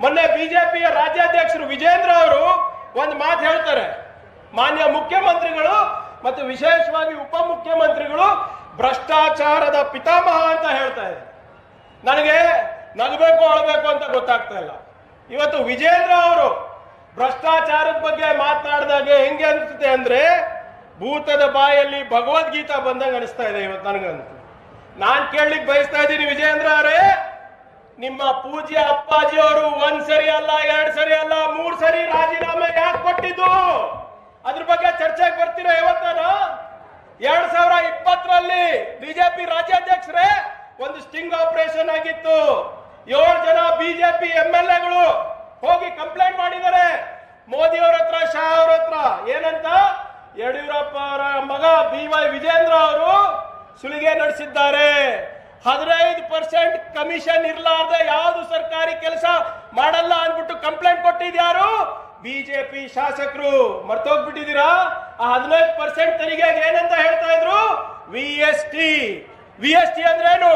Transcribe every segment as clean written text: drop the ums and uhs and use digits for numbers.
ಮೊನ್ನೆ ಬಿಜೆಪಿಯ ರಾಜ್ಯಾಧ್ಯಕ್ಷರು ವಿಜೇಂದ್ರ ಅವರು ಒಂದು ಮಾತು ಹೇಳ್ತಾರೆ, ಮಾನ್ಯ ಮುಖ್ಯಮಂತ್ರಿಗಳು ಮತ್ತು ವಿಶೇಷವಾಗಿ ಉಪಮುಖ್ಯಮಂತ್ರಿಗಳು ಭ್ರಷ್ಟಾಚಾರದ ಪಿತಾಮಹ ಅಂತ ಹೇಳ್ತಾ ಇದ್ದಾರೆ. ನನಗೆ ನಗಬೇಕು ಅಳಬೇಕು ಅಂತ ಗೊತ್ತಾಗ್ತಾ ಇಲ್ಲ. ಇವತ್ತು ವಿಜೇಂದ್ರ ಅವರು ಭ್ರಷ್ಟಾಚಾರದ ಬಗ್ಗೆ ಮಾತನಾಡಿದಾಗ ಹೆಂಗೆ ಅನಿಸುತ್ತೆ ಅಂದ್ರೆ ಭೂತದ ಬಾಯಲ್ಲಿ ಭಗವದ್ಗೀತಾ ಬಂದಂಗೆ ಅನಿಸ್ತಾ ಇದೆ ಇವತ್ತು ನನಗಂತೂ. ನಾನ್ ಕೇಳಲಿಕ್ಕೆ ಬಯಸ್ತಾ ಇದ್ದೀನಿ, ವಿಜೇಂದ್ರ ಅವರೇ, ನಿಮ್ಮ ಪೂಜ್ಯ ಅಪ್ಪಾಜಿ ಅವರು 1 ಸರಿ ಅಲ್ಲ 2 ಸರಿ ಅಲ್ಲ 3 ಸರಿ ರಾಜೀನಾಮೆ ಯಾಕೆ ಕೊಟ್ಟಿದ್ದು? ಅದ್ರ ಬಗ್ಗೆ ಚರ್ಚೆಗೆ ಬರ್ತೀರಾ ಇವತ್ತಾನ? 2020ರಲ್ಲಿ ಬಿಜೆಪಿ ರಾಜ್ಯಾಧ್ಯಕ್ಷರೇ ಒಂದು ಸ್ಟಿಂಗ್ ಆಪರೇಷನ್ ಆಗಿತ್ತು. 7 ಜನ ಬಿಜೆಪಿ MLAಗಳು ಹೋಗಿ ಕಂಪ್ಲೇಂಟ್ ಮಾಡಿದ್ದಾರೆ ಮೋದಿ ಅವರ ಹತ್ರ, ಶಾ ಅವರ ಹತ್ರ. ಏನಂತ? ಯಡಿಯೂರಪ್ಪ ಅವರ ಮಗ BY ವಿಜೇಂದ್ರ ಅವರು ಸುಲಿಗೆ ನಡೆಸಿದ್ದಾರೆ, 15% ಕಮಿಷನ್ ಇರ್ಲಾರ್ದೆ ಯಾವುದು ಸರ್ಕಾರಿ ಕೆಲಸ ಮಾಡಲ್ಲ ಅಂದ್ಬಿಟ್ಟು ಕಂಪ್ಲೇಂಟ್ ಕೊಟ್ಟಿದ್ಯಾರು? ಬಿಜೆಪಿ ಶಾಸಕರು. ಮರ್ತೋಗ್ಬಿಟ್ಟಿದ್ದೀರಾ? ಆ 15% ತೆರಿಗೆಗೆ ಏನಂತ ಹೇಳ್ತಾ ಇದ್ರು? VST ಅಂದ್ರೇನು?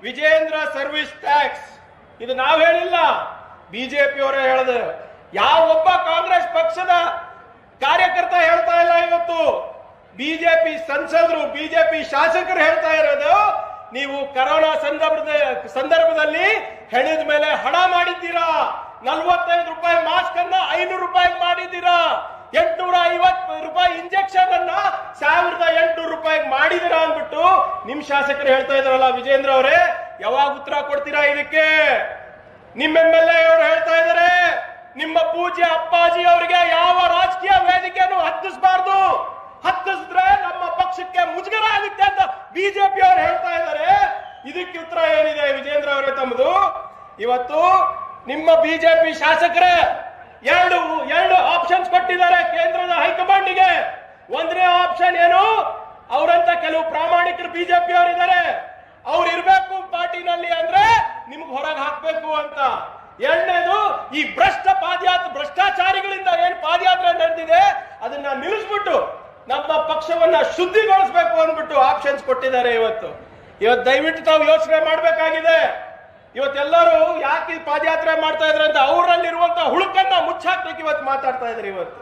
Vijendra service tax. ಇದು ನಾವು ಹೇಳಿಲ್ಲ, ಬಿಜೆಪಿ ಅವರೇ ಹೇಳಿದೆ. ಯಾವ ಒಬ್ಬ ಕಾಂಗ್ರೆಸ್ ಪಕ್ಷದ ಕಾರ್ಯಕರ್ತ ಹೇಳ್ತಾ ಇಲ್ಲ. ಇವತ್ತು ಬಿಜೆಪಿ ಸಂಸದರು, ಬಿಜೆಪಿ ಶಾಸಕರು ಹೇಳ್ತಾ ಇರೋದು, ನೀವು ಕರೋನಾ ಸಂದರ್ಭದಲ್ಲಿ ಹೆಣದ ಮೇಲೆ ಹಣ ಮಾಡಿದ್ದೀರಾ, 45 ರೂಪಾಯಿ ಮಾಸ್ಕ್ ಅನ್ನ 500 ರೂಪಾಯಿಗೆ ಮಾಡಿದ್ದೀರಾ, 850 ರೂಪಾಯಿ ಇಂಜೆಕ್ಷನ್ ಅನ್ನ 1800 ರೂಪಾಯಿಗೆ ಮಾಡಿದಿರಾ ಅಂದ್ಬಿಟ್ಟು ನಿಮ್ ಶಾಸಕರು ಹೇಳ್ತಾ ಇದಾರಲ್ಲ. ವಿಜೇಂದ್ರ ಅವರೇ, ಯಾವಾಗ ಉತ್ತರ ಕೊಡ್ತೀರಾ ಇದಕ್ಕೆ? ನಿಮ್ಮ MLA ಅವರು ಹೇಳ್ತಾ ಇದಾರೆ, ನಿಮ್ಮ ಪೂಜ್ಯ ಅಪ್ಪಾಜಿ ಅವರಿಗೆ ಯಾವ ರಾಜಕೀಯ ವೇದಿಕೆಯನ್ನು ಹತ್ತಿಸಬಾರ್ದು, ಹತ್ತಿಸಿದ್ರೆ ನಮ್ಮ ಪಕ್ಷಕ್ಕೆ ಮುಜುಗರ ಆಗುತ್ತೆ ಅಂತ ಬಿಜೆಪಿ ಅವರು ಹೇಳ್ತಾ ಇದ್ದಾರೆ. ಇದಕ್ಕೆ ಉತ್ತರ ಏನಿದೆ ವಿಜೇಂದ್ರ ಅವರೇ ತಮ್ಮದು? ಇವತ್ತು ನಿಮ್ಮ ಬಿಜೆಪಿ ಶಾಸಕರೇ ಎರಡು ಆಪ್ಷನ್ಸ್ ಕೊಟ್ಟಿದ್ದಾರೆ ಕೇಂದ್ರದ ಹೈಕಮಾಂಡ್ಗೆ. ಒಂದನೇ ಆಪ್ಷನ್ ಏನು? ಅವರಂತ ಕೆಲವು ಪ್ರಾಮಾಣಿಕರು ಬಿಜೆಪಿ ಅವರಿದ್ದಾರೆ, ಅವ್ರು ಇರ್ಬೇಕು ಪಾರ್ಟಿನಲ್ಲಿ ಅಂದ್ರೆ ನಿಮ್ಗೆ ಹೊರಗೆ ಹಾಕ್ಬೇಕು ಅಂತ. ಎರಡನೇದು, ಈ ಭ್ರಷ್ಟಾಚಾರಿಗಳಿಂದ ಏನ್ ಪಾದಯಾತ್ರೆ ನಡೆದಿದೆ ಅದನ್ನ ನಿಲ್ಲಿಸ್ಬಿಟ್ಟು ನಮ್ಮ ಪಕ್ಷವನ್ನ ಶುದ್ಧಿಗೊಳಿಸಬೇಕು ಅಂದ್ಬಿಟ್ಟು ಆಪ್ಷನ್ಸ್ ಕೊಟ್ಟಿದ್ದಾರೆ. ಇವತ್ತು ದಯವಿಟ್ಟು ತಾವು ಯೋಚನೆ ಮಾಡಬೇಕಾಗಿದೆ. ಇವತ್ತೆಲ್ಲರೂ ಯಾಕೆ ಪಾದಯಾತ್ರೆ ಮಾಡ್ತಾ ಇದ್ರೆ ಅಂತ ಅವರಲ್ಲಿರುವಂತಹ ಹುಳುಕನ್ನ ಮುಚ್ಚಾಕ್ಲಿಕ್ಕೆ ಇವತ್ತು ಮಾತಾಡ್ತಾ ಇದ್ದಾರೆ. ಇವತ್ತು